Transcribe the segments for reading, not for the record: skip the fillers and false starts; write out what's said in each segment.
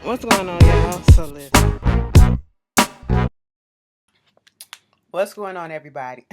What's going on, y'all? So listen. What's going on, everybody?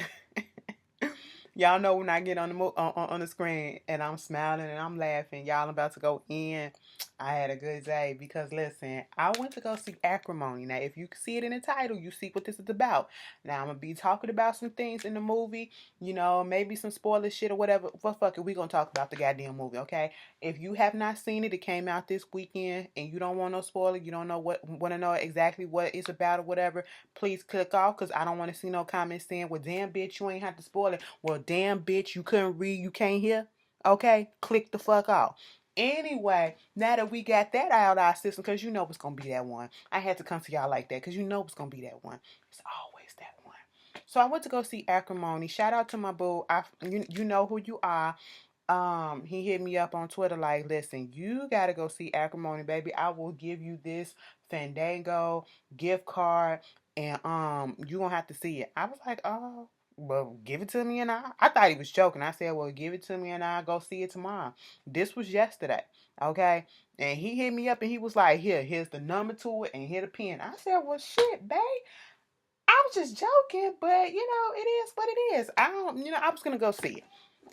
Y'all know when I get on the on the screen and I'm smiling and I'm laughing, y'all, I'm about to go in. I had a good day because listen, I went to go see Acrimony. Now, if you see it in the title, you see what this is about. Now, I'm gonna be talking about some things in the movie, maybe some spoiler shit or whatever. But fuck it, we gonna talk about the goddamn movie, okay? If you have not seen it, it came out this weekend, and you don't want no spoiler, you don't know want to know exactly what it's about or whatever. Please click off because I don't want to see no comments saying, "Well, damn bitch, you ain't have to spoil it." Well, damn bitch, you couldn't read, you can't hear. Okay, click the fuck off. Anyway, now that we got that out of our system, because you know it's gonna be that one. I had to come to y'all like that because you know it's gonna be that one. It's always that one. So I went to go see Acrimony. Shout out to my boo. You know who you are. He hit me up on Twitter like, listen, you gotta go see Acrimony, baby. I will give you this Fandango gift card, and you gonna have to see it. I was like, oh, well, give it to me, and I thought he was joking. I said, well, give it to me, and I'll go see it tomorrow. This was yesterday, okay? And he hit me up, and he was like, here's the number to it, and here the pen. I said, well, shit, babe. I was just joking, but it is what it is. I was gonna go see it.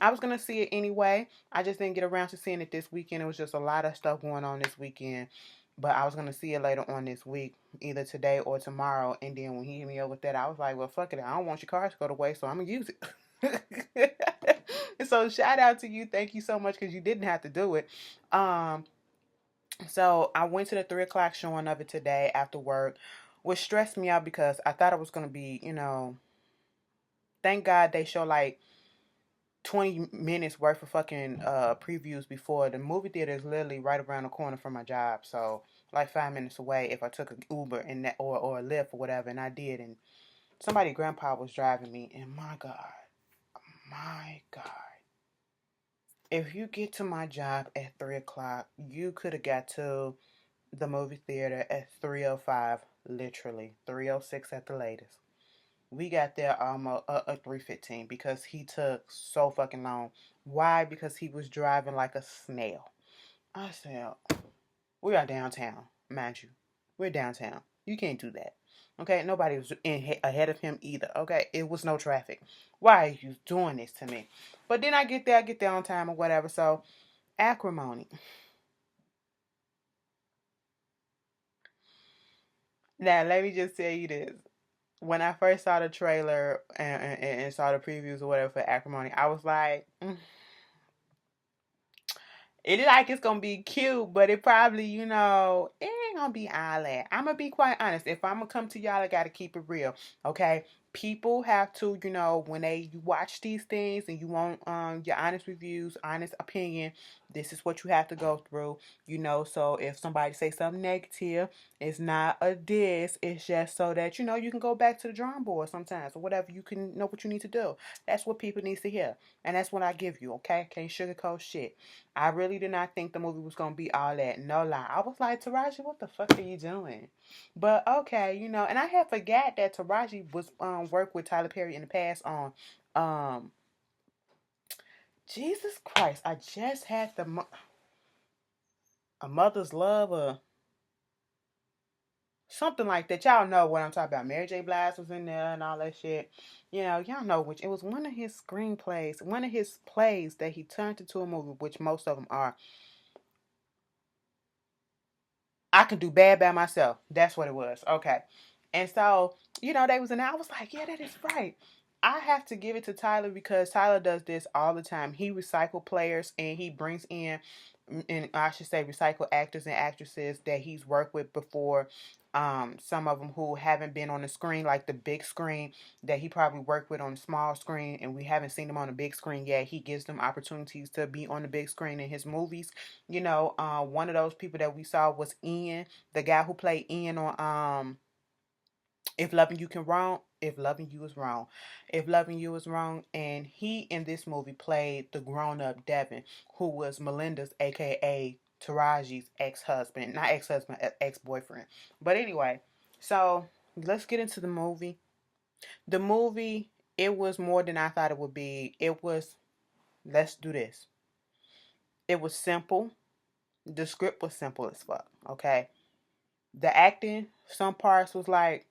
I was gonna see it anyway. I just didn't get around to seeing it this weekend. It was just a lot of stuff going on this weekend. But I was gonna see it later on this week, either today or tomorrow. And then when he hit me up with that, I was like, well, fuck it. I don't want your car to go to waste, so I'm gonna use it. So shout out to you. Thank you so much because you didn't have to do it. Um, so I went to the 3 o'clock showing of it today after work, which stressed me out because I thought it was gonna be, thank God they show like 20 minutes worth of fucking previews before. The movie theater is literally right around the corner from my job, so like 5 minutes away if I took an Uber and that or a Lyft or whatever, and I did, and somebody grandpa was driving me, and my God. If you get to my job at 3 o'clock, you could have got to the movie theater at 3:05, literally 3:06 at the latest. We got there almost at 3:15 because he took so fucking long. Why? Because he was driving like a snail. I said, we are downtown, mind you. We're downtown. You can't do that. Okay, nobody was ahead of him either. Okay, it was no traffic. Why are you doing this to me? But then I get there on time or whatever. So, Acrimony. Now, let me just tell you this. When I first saw the trailer and saw the previews or whatever for Acrimony, I was like, it is like it's gonna be cute, but it probably, it ain't gonna be all that. I'm gonna be quite honest. If I'm gonna come to y'all, I gotta keep it real, okay? People have to, when you watch these things and you want your honest reviews, honest opinion, this is what you have to go through, So if somebody say something negative, it's not a diss. It's just so that you can go back to the drawing board sometimes or whatever. You can know what you need to do. That's what people need to hear, and that's what I give you, okay? Can't sugarcoat shit. I really did not think the movie was gonna be all that. No lie. I was like, Taraji, what the fuck are you doing? But okay, and I had forgot that Taraji was worked with Tyler Perry in the past on Jesus Christ. I just had a mother's love or something like that. Y'all know what I'm talking about. Mary J. Blige was in there and all that shit. Y'all know which it was one of his screenplays, one of his plays that he turned into a movie, which most of them are. I can do bad by myself. That's what it was. Okay. And so, they was in there. I was like, yeah, that is right. I have to give it to Tyler because Tyler does this all the time. He recycle players and he brings in, and I should say, recycle actors and actresses that he's worked with before. Some of them who haven't been on the screen, like the big screen, that he probably worked with on the small screen, and we haven't seen them on the big screen yet. He gives them opportunities to be on the big screen in his movies. One of those people that we saw was Ian, the guy who played Ian on If Loving You Can Wrong. If Loving You Is Wrong. If Loving You Is Wrong. And he in this movie played the grown up Devin, who was Melinda's, aka Taraji's ex-husband. Not ex-husband, ex-boyfriend. But anyway, so let's get into the movie. The movie, it was more than I thought it would be. It was, let's do this. It was simple. The script was simple as fuck, okay? The acting, some parts was like,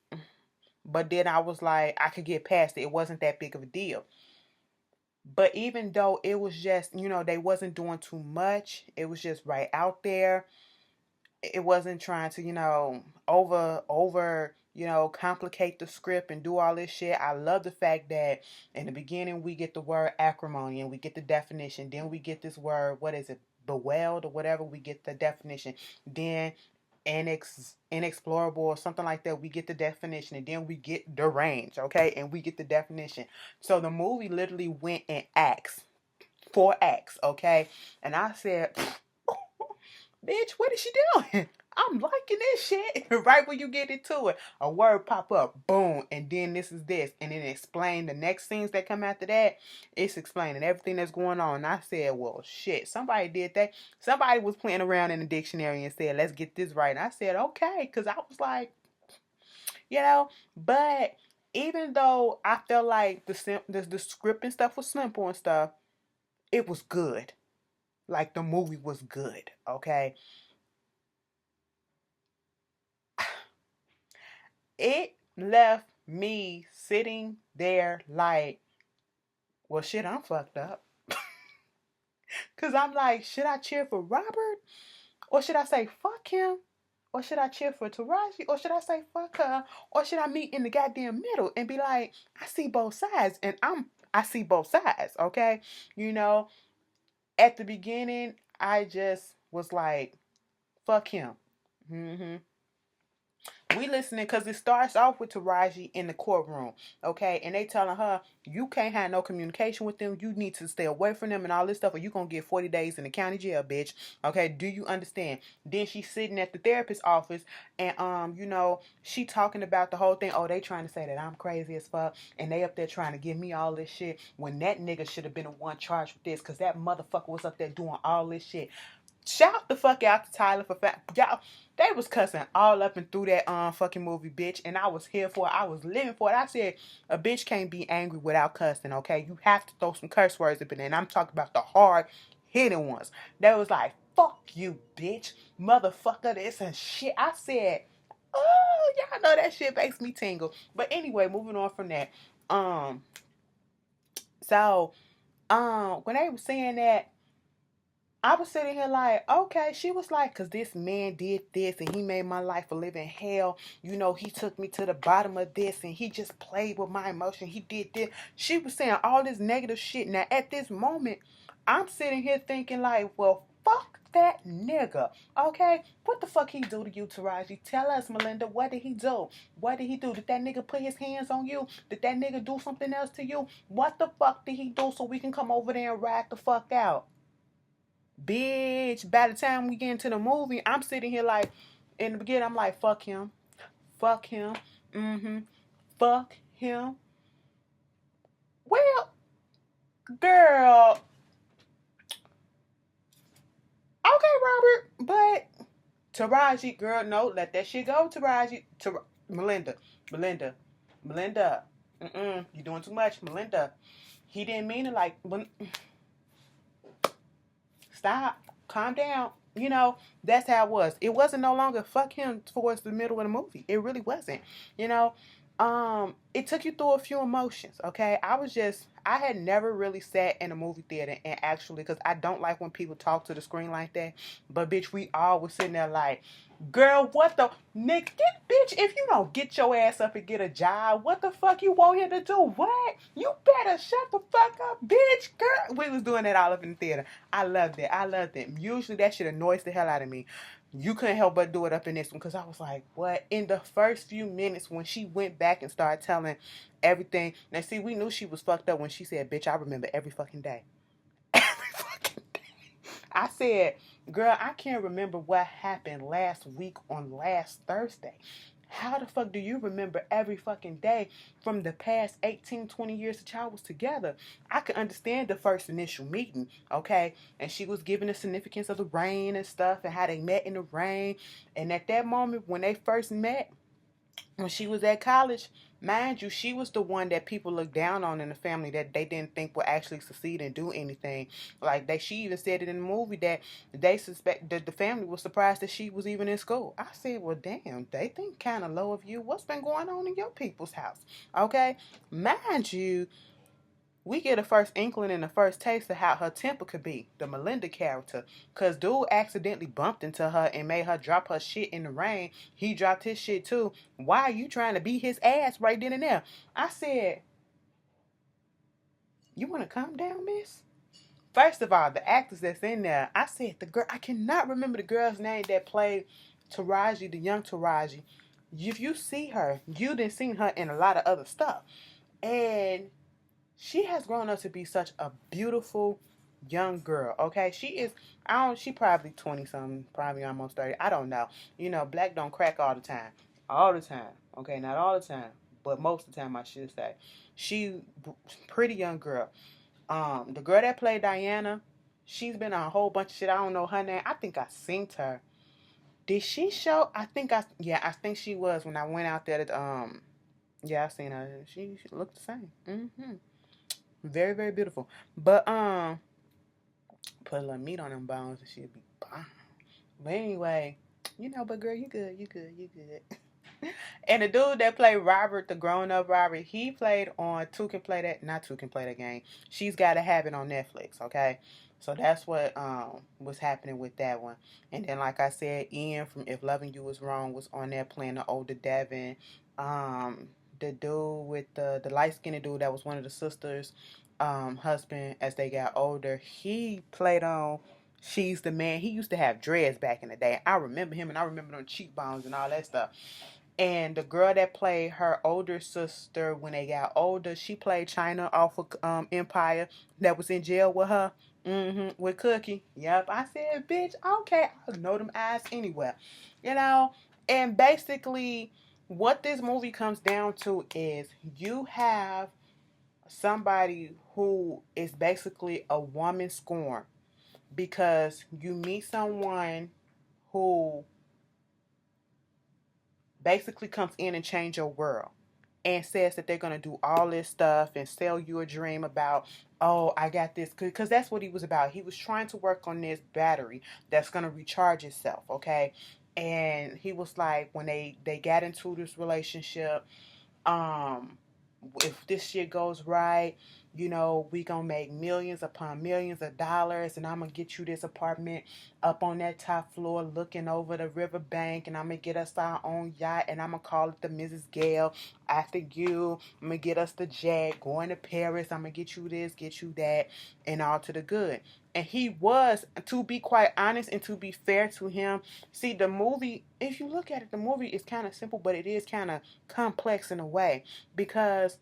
but then I was like, I could get past it. It wasn't that big of a deal. But even though it was just, they wasn't doing too much, it was just right out there. It wasn't trying to, over, complicate the script and do all this shit. I love the fact that in the beginning we get the word acrimony and we get the definition. Then we get this word, what is it, bewildered or whatever, we get the definition. Then inexplorable or something like that, we get the definition. And then we get the range, okay? And we get the definition. So the movie literally went in acts, 4 acts, okay? And I said, bitch, what is she doing? I'm liking this shit. Right when you get into it, a word pop up, boom, and then this is this, and then explain the next scenes that come after that. It's explaining everything that's going on. And I said, well, shit, somebody did that. Somebody was playing around in the dictionary and said, let's get this right. And I said, okay, because I was like, but even though I felt like the script and stuff was simple and stuff, it was good. Like the movie was good, okay? It left me sitting there like, well, shit, I'm fucked up. Because I'm like, should I cheer for Robert? Or should I say, fuck him? Or should I cheer for Taraji? Or should I say, fuck her? Or should I meet in the goddamn middle and be like, I see both sides. And I see both sides, okay? At the beginning, I just was like, fuck him. Mm-hmm. We listening because it starts off with Taraji in the courtroom, okay? And they telling her, you can't have no communication with them. You need to stay away from them and all this stuff, or you going to get 40 days in the county jail, bitch. Okay, do you understand? Then she's sitting at the therapist's office and, she talking about the whole thing. Oh, they trying to say that I'm crazy as fuck and they up there trying to give me all this shit when that nigga should have been the one charged with this because that motherfucker was up there doing all this shit. Shout the fuck out to Tyler for y'all. They was cussing all up and through that fucking movie, bitch, and I was here for it. I was living for it. I said a bitch can't be angry without cussing. Okay, you have to throw some curse words up in there. And I'm talking about the hard hitting ones. That was like, fuck you, bitch, motherfucker, this and shit. I said, oh, y'all know that shit makes me tingle. But anyway, moving on from that. So when they were saying that, I was sitting here like, okay, she was like, because this man did this and he made my life a living hell. He took me to the bottom of this and he just played with my emotion. He did this. She was saying all this negative shit. Now, at this moment, I'm sitting here thinking like, well, fuck that nigga. Okay? What the fuck he do to you, Taraji? Tell us, Melinda, what did he do? What did he do? Did that nigga put his hands on you? Did that nigga do something else to you? What the fuck did he do so we can come over there and ride the fuck out? Bitch, by the time we get into the movie, I'm sitting here like, in the beginning, I'm like, fuck him. Fuck him. Mm-hmm. Fuck him. Well, girl. Okay, Robert. But, Taraji, girl, no, let that shit go, Taraji. Melinda. You doing too much, Melinda. He didn't mean it like, stop, calm down. That's how it was. It wasn't no longer fuck him towards the middle of the movie. It really wasn't. It took you through a few emotions, okay? I had never really sat in a movie theater and actually, because I don't like when people talk to the screen like that, but bitch, we all was sitting there like, girl, what the, Nick, bitch, if you don't get your ass up and get a job, what the fuck you want him to do? What? You better shut the fuck up, bitch, girl. We was doing that all up in the theater. I loved it. Usually that shit annoys the hell out of me. You couldn't help but do it up in this one because I was like, what? In the first few minutes when she went back and started telling everything. Now, see, we knew she was fucked up when she said, bitch, I remember every fucking day. Every fucking day. I said, girl, I can't remember what happened last week on last Thursday. How the fuck do you remember every fucking day from the past 18, 20 years that y'all was together? I could understand the first initial meeting, okay? And she was giving the significance of the rain and stuff and how they met in the rain. And at that moment when they first met, when she was at college, mind you, she was the one that people looked down on in the family that they didn't think would actually succeed and do anything. Like she even said it in the movie that they suspect that the family was surprised that she was even in school. I said, well, damn, they think kind of low of you. What's been going on in your people's house? Okay, mind you, we get a first inkling and a first taste of how her temper could be, the Melinda character. Because dude accidentally bumped into her and made her drop her shit in the rain. He dropped his shit too. Why are you trying to beat his ass right then and there? I said, you want to calm down, miss? First of all, the actors that's in there, I said, the girl, I cannot remember the girl's name that played Taraji, the young Taraji. If you see her, you done seen her in a lot of other stuff. And she has grown up to be such a beautiful young girl. Okay, she is. She probably 20 something, probably almost 30. I don't know. You know, black don't crack all the time. All the time. Okay, not all the time, but most of the time I should say. She pretty young girl. The girl that played Diana, she's been on a whole bunch of shit. I don't know her name. I think I synced her. Did she show? I think she was when I went out there to yeah, I seen her. She looked the same. Very, very beautiful. But put a little meat on them bones and she'll be bomb. But anyway, but girl, you good, you good, you good. And the dude that played Robert, the grown up Robert, he played on Two Can Play That, not Two Can Play That Game. She's Gotta Have It on Netflix, okay? So that's what was happening with that one. And then like I said, Ian from If Loving You Was Wrong was on there playing the older Devin. The dude with the light skinned dude that was one of the sisters' husband as they got older, he played on She's the Man. He used to have dreads back in the day. I remember him and I remember them cheekbones and all that stuff. And the girl that played her older sister when they got older, she played China off of Empire that was in jail with her. With Cookie. Yep. I said, bitch, okay, I know them eyes anywhere. You know? And basically, what this movie comes down to is you have somebody who is basically a woman scorn because you meet someone who basically comes in and change your world and says that they're going to do all this stuff and sell you a dream about, oh, I got this, because that's what he was about. He was trying to work on this battery that's going to recharge itself, okay? And he was like, when they got into this relationship, um if this shit goes right, we gonna make millions upon millions of dollars, and I'm gonna get you this apartment up on that top floor looking over the riverbank, and I'm gonna get us our own yacht, and I'm gonna call it the Mrs. Gale after you. I'm gonna get us the jet, going to Paris, I'm gonna get you this, get you that, and all to the good. And he was, to be quite honest and to be fair to him, see, the movie, if you look at it, the movie is kind of simple, but it is kind of complex in a way, because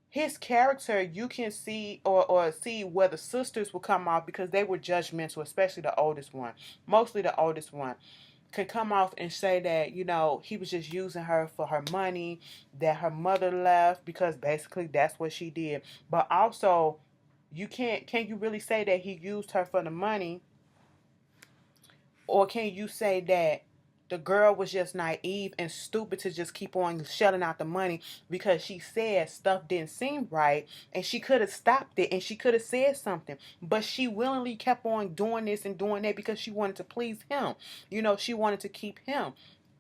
his character, you can see or see where the sisters will come off because they were judgmental, especially the oldest one. Mostly the oldest one can come off and say that, he was just using her for her money, that her mother left because basically that's what she did. But also, can you really say that he used her for the money? Or can you say that the girl was just naive and stupid to just keep on shelling out the money because she said stuff didn't seem right and she could have stopped it and she could have said something, but she willingly kept on doing this and doing that because she wanted to please him. She wanted to keep him.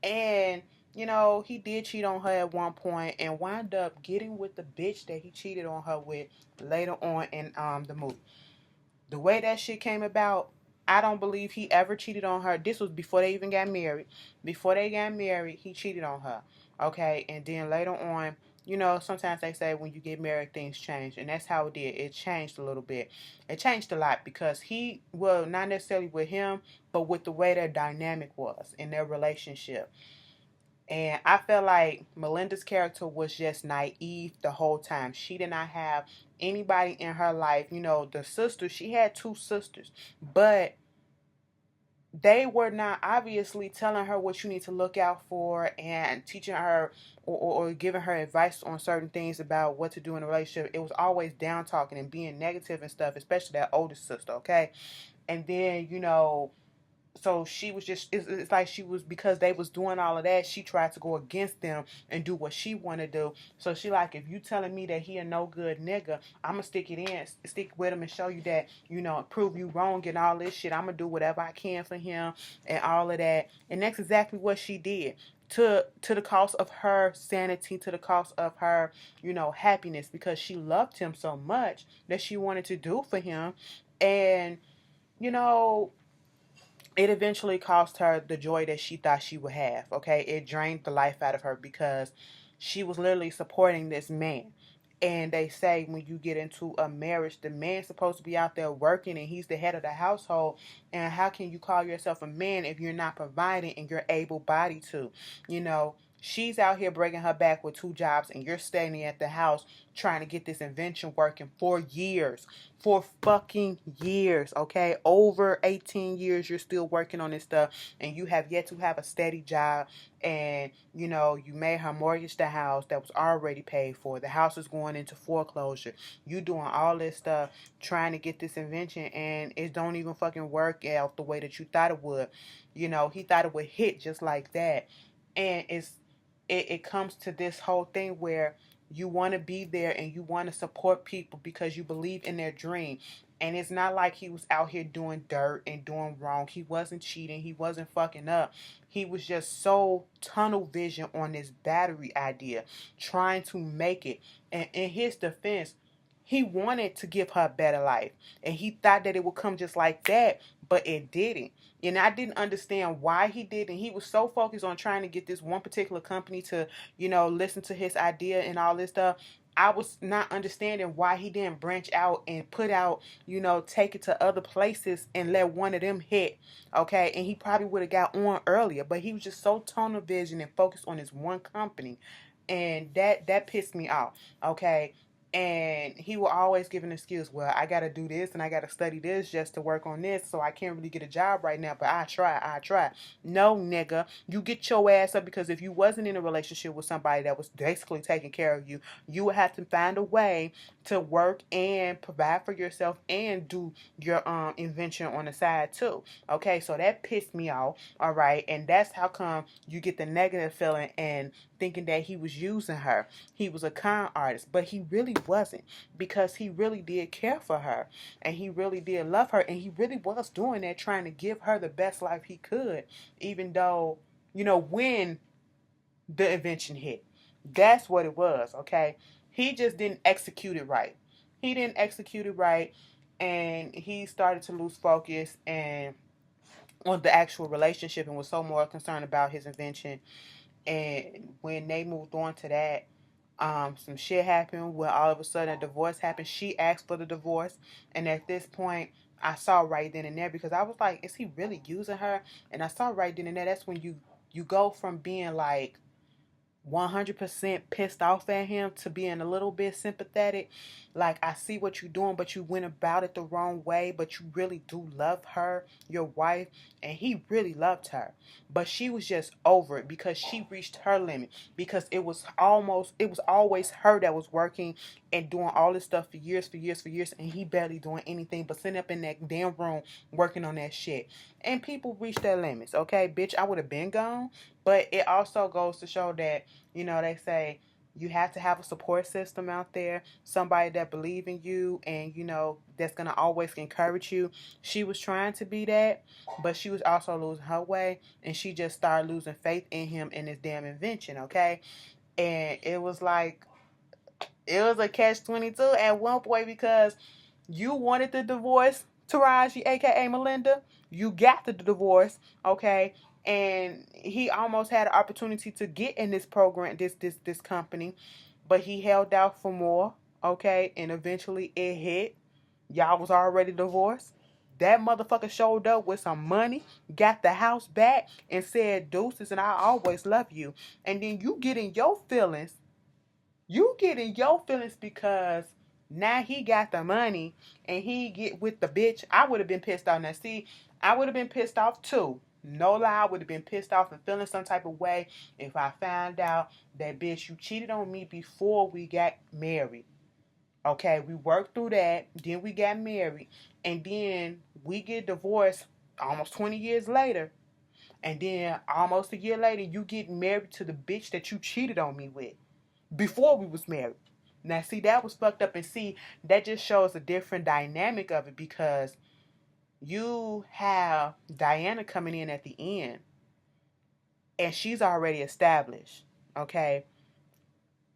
And he did cheat on her at one point and wound up getting with the bitch that he cheated on her with later on in the movie. The way that shit came about, I don't believe he ever cheated on her. This was before they even got married. Before they got married, he cheated on her. Okay, and then later on, sometimes they say when you get married, things change. And that's how it did. It changed a little bit. It changed a lot because well, not necessarily with him, but with the way their dynamic was in their relationship. And I felt like Melinda's character was just naive the whole time. She did not have anybody in her life. The sisters, she had two sisters, but they were not obviously telling her what you need to look out for and teaching her or giving her advice on certain things about what to do in a relationship. It was always down talking and being negative and stuff, especially that oldest sister, okay? And then, So she was just, it's like she was, because they was doing all of that, she tried to go against them and do what she want to do. So she like, if you telling me that he a no good nigga, I'm gonna stick it in, stick with him and show you that, prove you wrong and all this shit. I'm gonna do whatever I can for him and all of that. And that's exactly what she did, to the cost of her sanity, to the cost of her, happiness, because she loved him so much that she wanted to do for him. And you know it eventually cost her the joy that she thought she would have. Okay, it drained the life out of her because she was literally supporting this man. And they say when you get into a marriage, the man's supposed to be out there working and he's the head of the household. And how can you call yourself a man if you're not providing and you're able bodied to? She's out here breaking her back with 2 jobs and you're standing at the house trying to get this invention working for years. For fucking years, okay? Over 18 years, you're still working on this stuff and you have yet to have a steady job. And, you made her mortgage the house that was already paid for. The house is going into foreclosure. You doing all this stuff trying to get this invention and it don't even fucking work out the way that you thought it would. He thought it would hit just like that. And it comes to this whole thing where you want to be there and you want to support people because you believe in their dream. And it's not like he was out here doing dirt and doing wrong. He wasn't cheating. He wasn't fucking up. He was just so tunnel vision on this battery idea, trying to make it. And in his defense, he wanted to give her a better life. And he thought that it would come just like that, but it didn't. And I didn't understand why he did. And he was so focused on trying to get this one particular company to, listen to his idea and all this stuff. I was not understanding why he didn't branch out and put out, take it to other places and let one of them hit. Okay. And he probably would have got on earlier, but he was just so tunnel vision and focused on his one company. And that pissed me off. Okay. And he will always give an excuse. Well, I got to do this and I got to study this just to work on this. So I can't really get a job right now, but I try. No, nigga, you get your ass up, because if you wasn't in a relationship with somebody that was basically taking care of you, you would have to find a way to work and provide for yourself and do your invention on the side too. Okay, so that pissed me off. All right, and that's how come you get the negative feeling and thinking that he was using her. He was a con artist, but he really wasn't, because he really did care for her and he really did love her, and he really was doing that, trying to give her the best life he could, even though, when the invention hit. That's what it was, okay? He just didn't execute it right. He didn't execute it right, and he started to lose focus and on the actual relationship and was so more concerned about his invention. And when they moved on to that, some shit happened where all of a sudden a divorce happened. She asked for the divorce, and at this point, I saw right then and there, because I was like, is he really using her? And I saw right then and there, that's when you go from being like 100% pissed off at him to being a little bit sympathetic. Like, I see what you're doing, but you went about it the wrong way, but you really do love her, your wife, and he really loved her. But she was just over it because she reached her limit, because it was always her that was working and doing all this stuff for years, and he barely doing anything but sitting up in that damn room working on that shit. And people reach their limits, okay? Bitch, I would have been gone. But it also goes to show that, they say you have to have a support system out there, somebody that believes in you and, that's going to always encourage you. She was trying to be that, but she was also losing her way, and she just started losing faith in him and his damn invention, okay? And it was like, it was a catch-22 at one point, because you wanted the divorce, Taraji, aka Melinda. You got the divorce, okay? And he almost had an opportunity to get in this program, this company, but he held out for more, okay? And eventually it hit. Y'all was already divorced. That motherfucker showed up with some money, got the house back, and said deuces and I always love you. And then you get in your feelings. You get in your feelings because now he got the money and he get with the bitch. I would have been pissed off. Now, see, I would have been pissed off too. No lie, I would have been pissed off and feeling some type of way if I found out that, bitch, you cheated on me before we got married. Okay, we worked through that, then we got married, and then we get divorced almost 20 years later, and then almost a year later, you get married to the bitch that you cheated on me with before we was married. Now, see, that was fucked up, and see, that just shows a different dynamic of it because you have Diana coming in at the end, and she's already established, okay?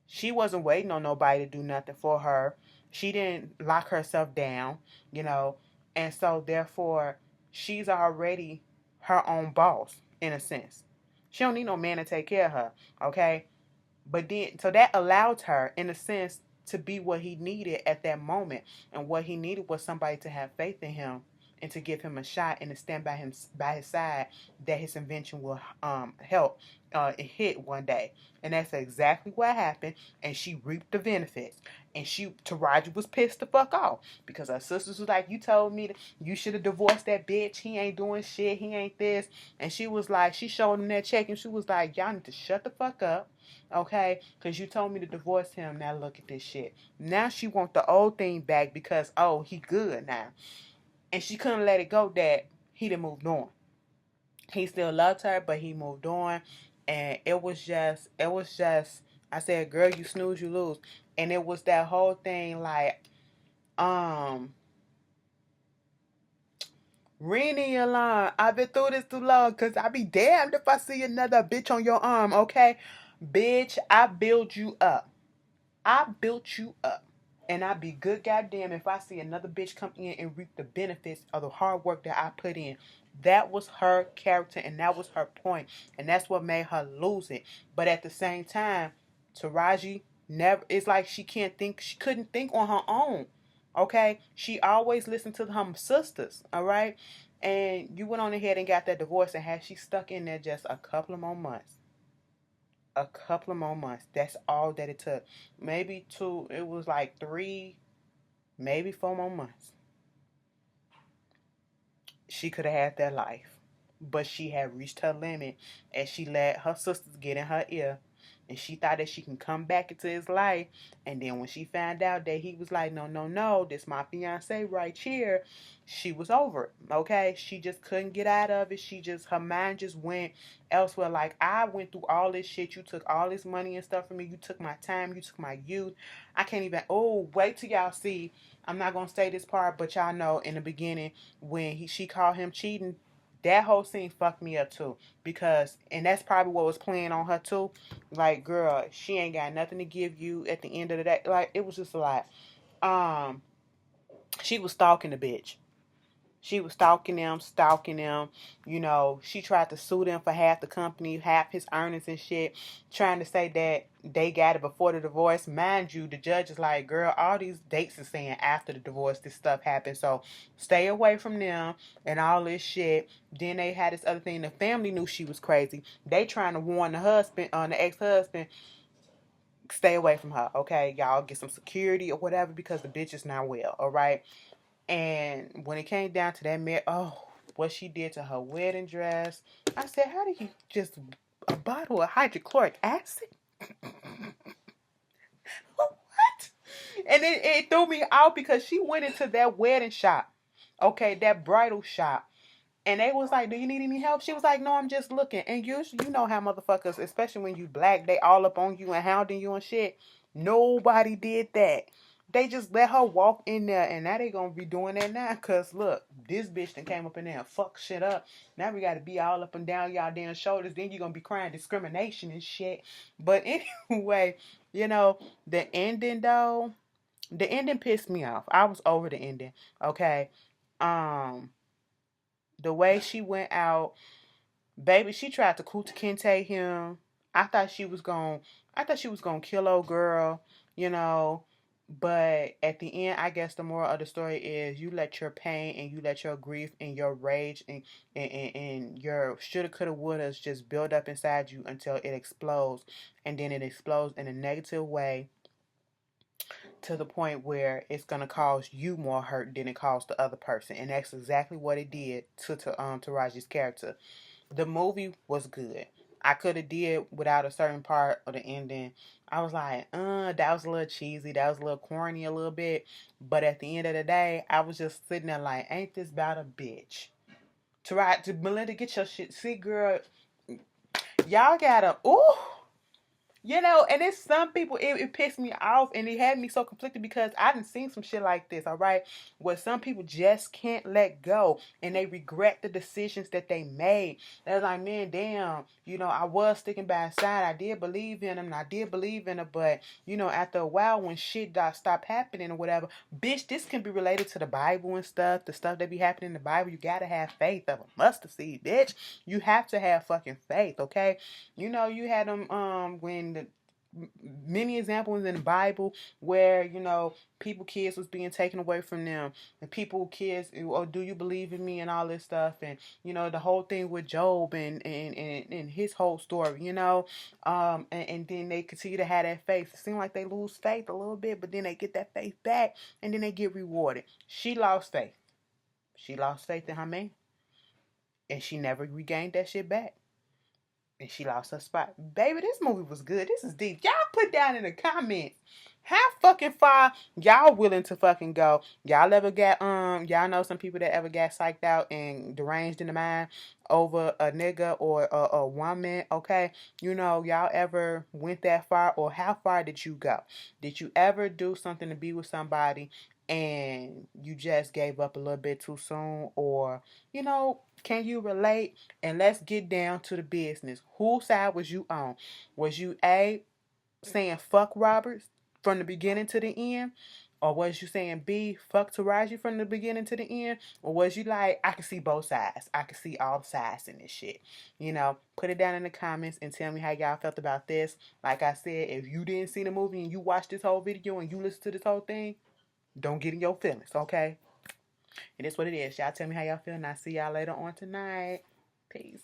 She wasn't waiting on nobody to do nothing for her. She didn't lock herself down, you know, and so therefore, she's already her own boss, in a sense. She don't need no man to take care of her, okay? But then, so that allowed her, in a sense, to be what he needed at that moment. And what he needed was somebody to have faith in him and to give him a shot and to stand by his side that his invention will help hit one day. And that's exactly what happened. And she reaped the benefits. And Taraji was pissed the fuck off because her sisters was like, "You told me that you should have divorced that bitch. He ain't doing shit. He ain't this." And she was like, she showed him that check and she was like, "Y'all need to shut the fuck up. Okay, because you told me to divorce him. Now look at this shit." Now she want the old thing back because, oh, he good now. And she couldn't let it go that he done moved on. He still loved her, but he moved on. And it was just, I said, "Girl, you snooze, you lose." And it was that whole thing like, um, Rini alarm. I've been through this too long because I be damned if I see another bitch on your arm, okay? Bitch, I build you up. I built you up. And I'd be good goddamn if I see another bitch come in and reap the benefits of the hard work that I put in. That was her character and that was her point. And that's what made her lose it. But at the same time, Taraji never, it's like she couldn't think on her own. Okay? She always listened to her sisters. Alright? And you went on ahead and got that divorce, and had she stuck in there just a couple of more months, a couple of more months. That's all that it took. Maybe two, it was like 3, maybe 4 more months. She could have had that life. But she had reached her limit and she let her sisters get in her ear. And she thought that she can come back into his life. And then when she found out that he was like, "No, no, no, this my fiance right here," she was over it. Okay? She just couldn't get out of it. Her mind just went elsewhere. Like, I went through all this shit. You took all this money and stuff from me. You took my time. You took my youth. I can't even, oh, wait till y'all see. I'm not going to say this part, but y'all know in the beginning when she called him cheating, that whole scene fucked me up too. Because, and that's probably what was playing on her too. Like, girl, she ain't got nothing to give you at the end of the day. Like, it was just a lot. Um, she was stalking the bitch. She was stalking them. You know, she tried to sue them for half the company, half his earnings and shit, trying to say that they got it before the divorce. Mind you, the judge is like, "Girl, all these dates are saying after the divorce this stuff happened, so stay away from them," and all this shit. Then they had this other thing. The family knew she was crazy. They trying to warn the husband, the ex-husband, "Stay away from her, okay? Y'all get some security or whatever because the bitch is not well, all right?" And when it came down to that, what she did to her wedding dress, I said, "How do you just a bottle of hydrochloric acid?" What? And it threw me out because she went into that wedding shop, okay, that bridal shop, and they was like, "Do you need any help?" She was like, "No, I'm just looking." And you know how motherfuckers, especially when you black, they all up on you and hounding you and shit. Nobody did that. They just let her walk in there, and now they gonna be doing that now. Cause look, this bitch that came up in there and fuck shit up. Now we gotta be all up and down y'all damn shoulders. Then you gonna be crying discrimination and shit. But anyway, you know, the ending though, the ending pissed me off. I was over the ending. Okay. Um, the way she went out, baby, she tried to Kuta Kinte him. I thought she was going I thought she was gonna kill old girl, you know. But at the end, I guess the moral of the story is you let your pain and you let your grief and your rage and your shoulda, coulda, wouldas just build up inside you until it explodes. And then it explodes in a negative way to the point where it's gonna cause you more hurt than it caused the other person. And that's exactly what it did to Raji's character. The movie was good. I could have did without a certain part of the ending. I was like, that was a little cheesy. That was a little corny a little bit. But at the end of the day, I was just sitting there like, ain't this about a bitch? Try to Melinda, get your shit. See, girl, y'all gotta. Ooh. You know, and it's some people, it pissed me off and it had me so conflicted because I done seen some shit like this, all right? Where some people just can't let go and they regret the decisions that they made. They're like, man, damn, I was sticking by his side. I did believe in him and I did believe in her, but, after a while when shit stopped happening or whatever, bitch, this can be related to the Bible and stuff, the stuff that be happening in the Bible. You gotta have faith of a mustard seed, bitch. You have to have fucking faith, okay? You had them when many examples in the Bible where people kids was being taken away from them and people kids, oh, do you believe in me and all this stuff, and the whole thing with Job and his whole story, and then they continue to have that faith. It seems like they lose faith a little bit, but then they get that faith back and then they get rewarded. She lost faith. She lost faith in her man and she never regained that shit back. And she lost her spot. Baby, this movie was good. This is deep. Y'all put down in the comments how fucking far y'all willing to fucking go. Y'all ever got y'all know some people that ever got psyched out and deranged in the mind over a nigga or a woman, okay? Y'all ever went that far, or how far did you go? Did you ever do something to be with somebody and you just gave up a little bit too soon? Or can you relate? And let's get down to the business. Whose side was you on? Was you A, saying fuck Roberts from the beginning to the end? Or was you saying B, fuck Taraji from the beginning to the end? Or was you like, I can see both sides. I can see all sides in this shit. Put it down in the comments and tell me how y'all felt about this. Like I said, if you didn't see the movie and you watched this whole video and you listened to this whole thing, don't get in your feelings, okay? It is what it is. Y'all tell me how y'all feel, and I'll see y'all later on tonight. Peace.